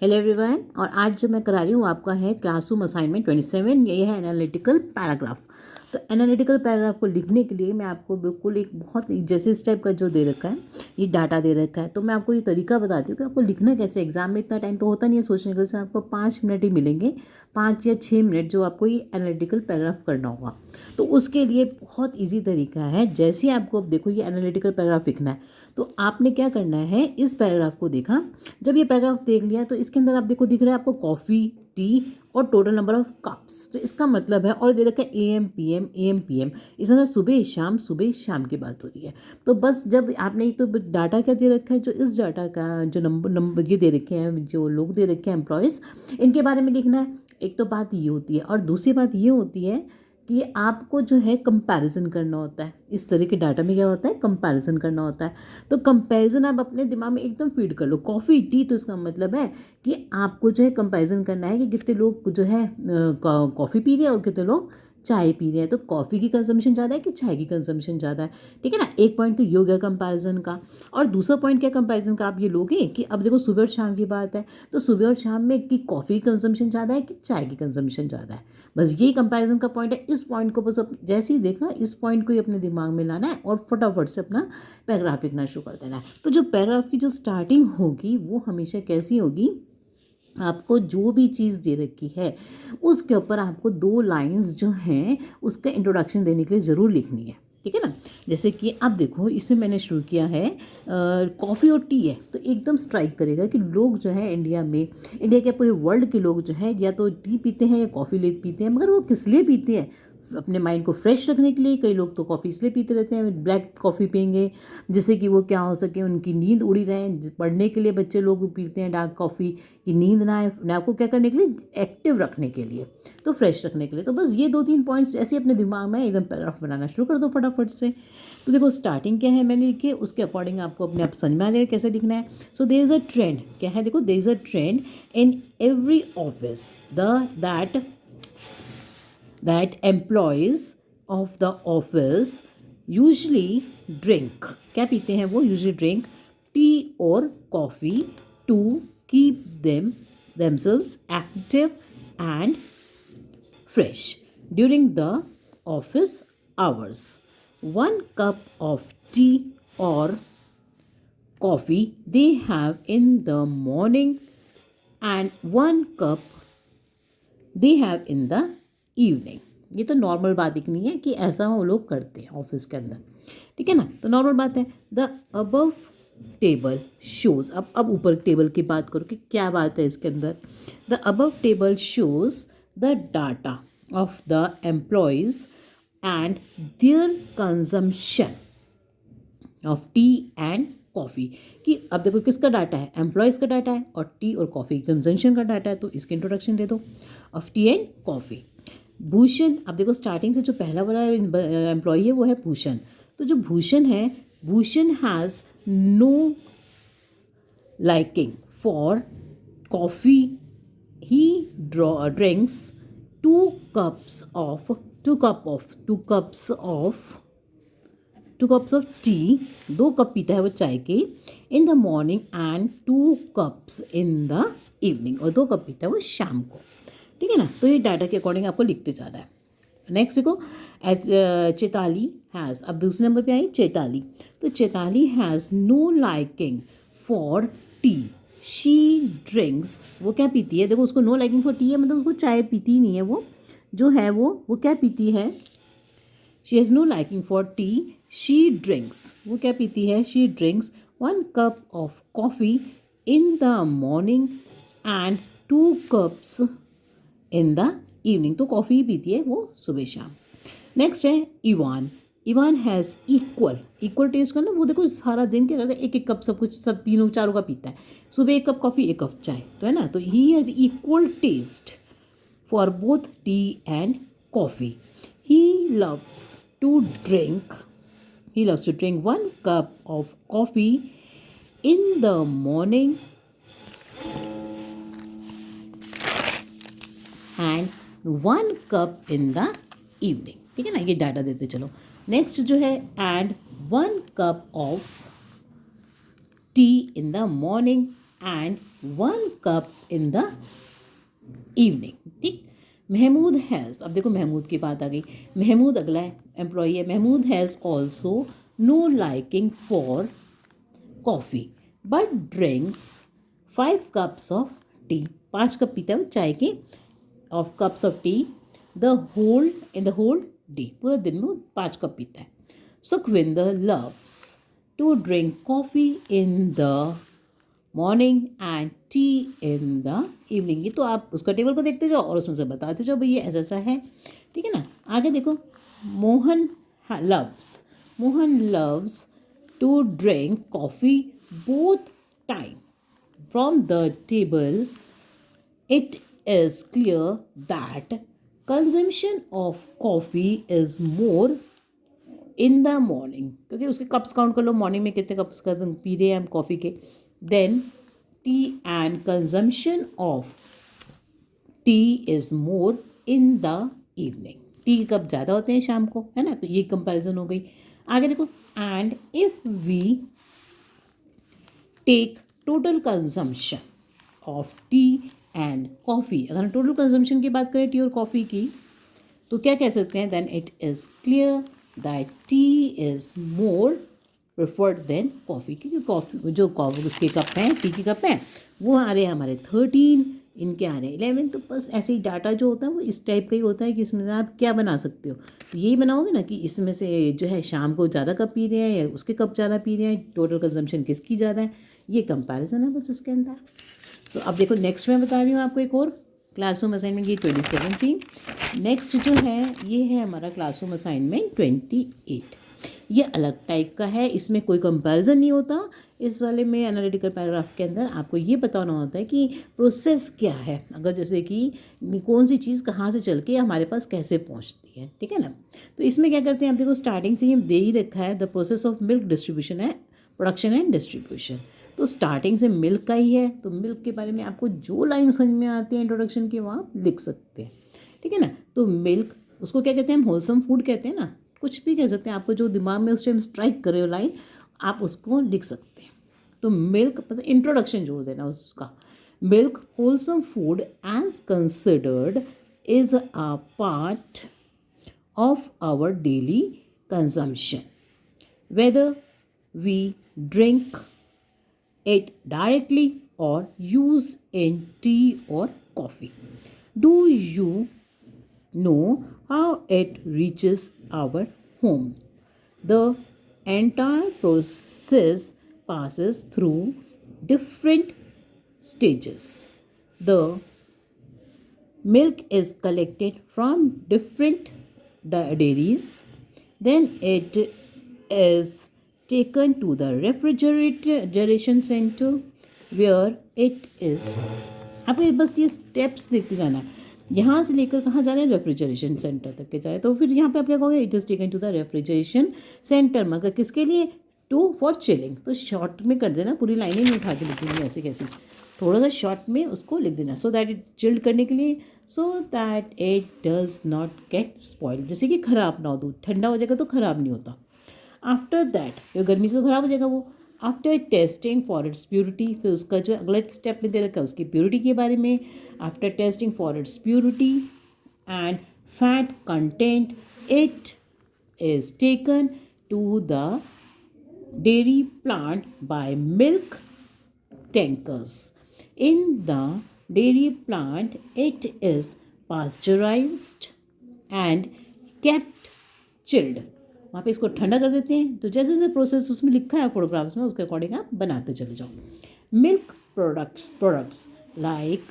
Hello everyone. और आज जो मैं करा रही हूँ आपका है क्लासरूम असाइनमेंट 27। ये है एनालिटिकल पैराग्राफ। तो एनालिटिकल पैराग्राफ को लिखने के लिए मैं आपको बिल्कुल एक बहुत जैसे इस टाइप का जो दे रखा है, ये डाटा दे रखा है, तो मैं आपको ये तरीका बताती हूँ कि आपको लिखना कैसे। एग्जाम में इतना टाइम तो होता नहीं है सोचने के लिए, आपको 5 मिनट ही मिलेंगे, 5 या 6 मिनट जो आपको ये एनालिटिकल पैराग्राफ करना होगा। तो उसके लिए बहुत ईजी तरीका है। जैसे ही आपको अब देखो ये एनालिटिकल पैराग्राफ लिखना है, तो आपने क्या करना है, इस पैराग्राफ को देखा, जब ये पैराग्राफ देख लिया तो इसके अंदर आप देखो दिख रहा है आपको कॉफ़ी, टी और टोटल नंबर ऑफ कप्स। तो इसका मतलब है, और दे रखा है AM PM AM PM, इस अंदर सुबह शाम की बात हो रही है। तो बस जब आपने तो डाटा क्या दे रखा है, जो इस डाटा का जो नंबर ये दे रखे हैं, जो लोग दे रखे हैं एम्प्लॉयज़, इनके बारे में लिखना है। एक तो बात ये होती है, और दूसरी बात ये होती है कि आपको जो है कंपैरिजन करना होता है। इस तरह के डाटा में क्या होता है, कंपैरिजन करना होता है। तो कंपैरिजन आप अपने दिमाग में एकदम फीड कर लो। कॉफ़ी टी, तो इसका मतलब है कि आपको जो है कंपैरिजन करना है कि कितने लोग जो है कॉफ़ी पी रहे हैं और कितने लोग चाय पी रहे हैं। तो कॉफ़ी की कंजम्पशन ज़्यादा है कि चाय की कंजम्पशन ज़्यादा है, ठीक है ना। एक पॉइंट तो ये हो गया कंपैरिजन का। और दूसरा पॉइंट क्या कंपैरिजन का, आप ये लोगे कि अब देखो सुबह और शाम की बात है, तो सुबह और शाम में कि कॉफ़ी की कंजम्पशन ज़्यादा है कि चाय की कंजम्पशन ज़्यादा है। बस यही कंपैरिजन का पॉइंट है। इस पॉइंट को बस जैसे ही देखा, इस पॉइंट को ही अपने दिमाग में लाना है और फटाफट से अपना पैराग्राफ लिखना शुरू कर देना है। तो जो पैराग्राफ की जो स्टार्टिंग होगी वो हमेशा कैसी होगी, आपको जो भी चीज़ दे रखी है उसके ऊपर आपको 2 लाइंस जो हैं उसका इंट्रोडक्शन देने के लिए ज़रूर लिखनी है, ठीक है ना। जैसे कि अब देखो इसमें मैंने शुरू किया है कॉफ़ी और टी है, तो एकदम स्ट्राइक करेगा कि लोग जो है इंडिया में, इंडिया के पूरे वर्ल्ड के लोग जो है या तो टी पीते हैं या कॉफ़ी पीते हैं, मगर वो किस लिए पीते हैं, अपने माइंड को फ्रेश रखने के लिए। कई लोग तो कॉफ़ी इसलिए पीते रहते हैं, ब्लैक कॉफ़ी पियेंगे जिससे कि वो क्या हो सके, उनकी नींद उड़ी रहे। पढ़ने के लिए बच्चे लोग पीते हैं डार्क कॉफ़ी कि नींद ना आए, ना आपको क्या करने के लिए, एक्टिव रखने के लिए, तो फ्रेश रखने के लिए। तो बस ये 2-3 पॉइंट्स ऐसे अपने दिमाग में एकदम पैराग्राफ बनाना शुरू कर दो फटाफट से। तो देखो स्टार्टिंग क्या है मैंने लिखी, उसके अकॉर्डिंग आपको अपने आप समझ में आ जाएगा कैसे लिखना है। So there is a trend, क्या है देखो, there is a trend in every office that employees of the office usually drink, क्या पीते हैं वो, usually drink tea or coffee to keep themselves active and fresh during the office hours. 1 cup of tea or coffee they have in the morning and 1 cup they have in the evening. ये तो normal बात लिखनी है कि ऐसा वो लोग करते हैं ऑफिस के अंदर, ठीक है ना। तो नॉर्मल बात है। द अबव टेबल शोज, अब ऊपर टेबल की बात करो कि क्या बात है इसके अंदर। The above table shows the data of the employees and their consumption of tea and coffee. कि अब देखो किसका डाटा है, एम्प्लॉयज़ का डाटा है, और टी और कॉफ़ी कंजम्पशन का डाटा है। तो इसके इंट्रोडक्शन दे दो, of tea and coffee. Bhushan, अब देखो स्टार्टिंग से जो पहला वाला एम्प्लॉय है वो है भूषण। तो जो भूषण है, Bhushan has no liking for coffee, he drinks 2 cups of tea, 2 cup पीता है वो चाय के, in the morning and 2 cups in the evening, और 2 कप पीता है वो शाम को, ठीक है ना। तो ये डाटा के अकॉर्डिंग आपको लिखते जाना है। नेक्स्ट देखो, एज चैताली हैज़, अब दूसरे नंबर पे आई चैताली। तो Chaitali has no liking for tea, she drinks, वो क्या पीती है, देखो उसको नो लाइकिंग फॉर टी है, मतलब उसको चाय पीती ही नहीं है, वो जो है वो क्या पीती है, she has no liking for tea, she drinks, वो क्या पीती है, she drinks 1 cup of coffee in the morning and 2 cups in the evening. तो कॉफ़ी ही पीती है वो सुबह शाम। नेक्स्ट है Ivan. Ivan has equal taste करना, वो देखो सारा दिन क्या करता है, 1-1 कप सब कुछ, सब तीनों चारों का पीता है। सुबह 1 कप कॉफ़ी, 1 कप चाय, तो है ना। तो he has equal taste for both tea and coffee. He loves to drink 1 cup of coffee in the morning and 1 cup in the evening, ठीक है ना। ये डाटा देते चलो। नेक्स्ट जो है, and 1 cup of tea in the morning and 1 cup in the evening. ठीक. Mahmood has, अब देखो महमूद की बात आ गई. महमूद अगला एम्प्लॉई है. Mahmood has also no liking for coffee but drinks 5 cups of tea. 5 cup पीता है वो चाय के of cups of tea in the whole day. पूरे दिन में वो 5 कप पीता है. Sukhwinder loves to drink coffee in the morning and tea in the evening. ये तो आप उसका टेबल को देखते जाओ और उसमें से बताते जाओ भाई ये ऐसा ऐसा है. ठीक है ना. आगे देखो. Mohan loves to drink coffee both time from the table. It is clear that consumption of coffee is more in the morning, क्योंकि उसके कप्स काउंट कर लो मॉर्निंग में कितने कप्स का पी रहे हैं हम कॉफ़ी के. Then tea and consumption of tea is more in the evening. Tea के कप ज़्यादा होते हैं शाम को, है ना. तो ये कंपैरिजन हो गई. आगे देखो. And if we take total consumption of tea and coffee, अगर हम टोटल कंजम्पशन की बात करें टी और कॉफ़ी की, तो क्या कह सकते हैं. Then it is clear that tea is more preferred than coffee. क्योंकि कॉफ़ी जो उसके कप हैं टी के कप हैं वो आ रहे हैं हमारे 13, इनके आ रहे हैं 11. तो बस ऐसे ही डाटा जो होता है वो इस टाइप का ही होता है कि इसमें से आप क्या बना सकते हो. तो यही बनाओगे ना कि इसमें से जो है शाम को ज़्यादा कप पी रहे हैं या उसके कप ज़्यादा पी रहे हैं, टोटल कंजम्पशन किसकी ज़्यादा है. ये कंपैरिजन है बस इसके अंदर. सो अब देखो नेक्स्ट मैं बता रही हूँ आपको एक और क्लासरूम असाइनमेंट. ये 27 थी. नेक्स्ट जो है ये है हमारा क्लासरूम असाइनमेंट 28. ये अलग टाइप का है, इसमें कोई कंपैरिजन नहीं होता. इस वाले में एनालिटिकल पैराग्राफ के अंदर आपको ये बताना होता है कि प्रोसेस क्या है, अगर जैसे कि कौन सी चीज़ कहाँ से चल के हमारे पास कैसे पहुँचती है. ठीक है ना. तो इसमें क्या करते हैं आप देखो स्टार्टिंग से ही दे ही रखा है the process of milk distribution है, प्रोडक्शन एंड डिस्ट्रीब्यूशन. तो स्टार्टिंग से मिल्क का ही है, तो मिल्क के बारे में आपको जो लाइन समझ में आती है इंट्रोडक्शन की वो आप लिख सकते हैं. ठीक है ना. तो मिल्क उसको क्या कहते हैं हम होलसम फूड कहते हैं ना, कुछ भी कह सकते हैं. आपको जो दिमाग में उस टाइम स्ट्राइक करे हो लाइन आप उसको लिख सकते हैं. तो मिल्क मतलब इंट्रोडक्शन जोड़ देना उसका. Milk wholesome food as considered is a part of our daily consumption whether we drink it directly or use in tea or coffee. Do you know how it reaches our home? The entire process passes through different stages. The milk is collected from different dairies. Then it is taken to the refrigeration center where it is. आपको बस ये steps देखते जाना है. यहाँ से लेकर कहाँ जा रहे हैं रेफ्रिजरेशन सेंटर तक के जा रहे हैं. तो फिर यहाँ पे आप क्या कहोगे it is taken to the refrigeration centre. मगर किसके लिए फॉर चिलिंग. तो शॉर्ट में कर देना, पूरी लाइनें नहीं उठा के लिख देंगे ऐसे कैसे, थोड़ा सा शॉर्ट में उसको लिख देना. सो दैट इट चिल्ड करने के लिए, so that it does not gate spoil. जैसे कि ख़राब ना हो दूध, ठंडा हो जाएगा तो ख़राब नहीं होता. आफ्टर दैट ये गर्मी से तो ख़राब हो जाएगा वो. After testing for its purity, फिर उसका जो अगला स्टेप में दे रखा है उसकी प्योरिटी के बारे में. After testing for its purity and fat content it is taken to the dairy plant by milk tankers. In the dairy plant, it is pasteurized and kept chilled. वहाँ पे इसको ठंडा कर देते हैं. तो जैसे जैसे प्रोसेस उसमें लिखा है फोटोग्राफ्स में उसके अकॉर्डिंग आप बनाते चले जाओ. Milk products like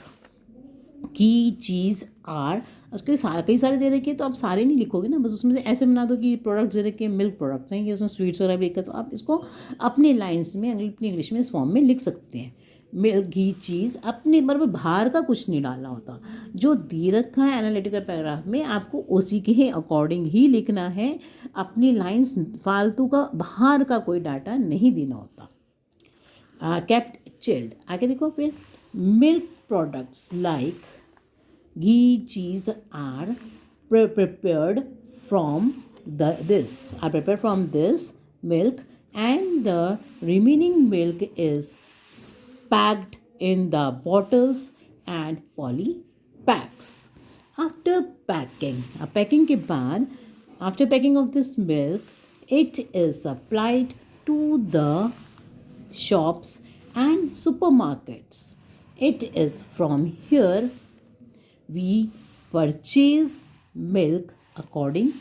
ghee cheese are, उसके कई सारे दे रखे हैं तो आप सारे नहीं लिखोगे ना, बस उसमें से ऐसे बना दो कि प्रोडक्ट्स दे रखे हैं मिल्क प्रोडक्ट्स हैं, ये उसमें स्वीट्स वगैरह भी लिखा है. तो आप इसको अपने लाइन्स में अपनी इंग्लिश में इस फॉर्म में लिख सकते हैं. मिल्क घी चीज़ अपने बराबर बाहर का कुछ नहीं डालना होता. जो दे रखा है एनालिटिकल पैराग्राफ में आपको उसी के अकॉर्डिंग ही लिखना है. अपनी लाइन्स फालतू का बाहर का कोई डाटा नहीं देना होता. Kept chilled. आगे देखो फिर milk products like ghee, cheese are prepared from this milk, and the remaining milk is packed in the bottles and poly packs. After packing, packing के बाद, after packing of this milk, it is supplied to the shops and supermarkets. It is from here we purchase milk according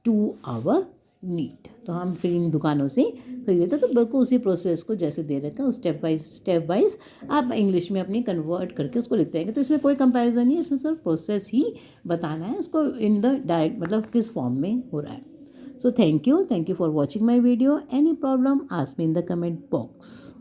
to our need. तो हम फिर इन दुकानों से खरीद लेते हैं। तो बिल्कुल उसी प्रोसेस को जैसे दे रखा है उस स्टेप वाइज आप इंग्लिश में अपनी कन्वर्ट करके उसको लिखते रहेंगे। तो इसमें कोई कंपैरिजन नहीं है, इसमें सिर्फ प्रोसेस ही बताना है उसको इन द डायरेक्ट, मतलब किस फॉर्म में हो रहा है। So thank you for watching my video. Any problem ask me in the comment box.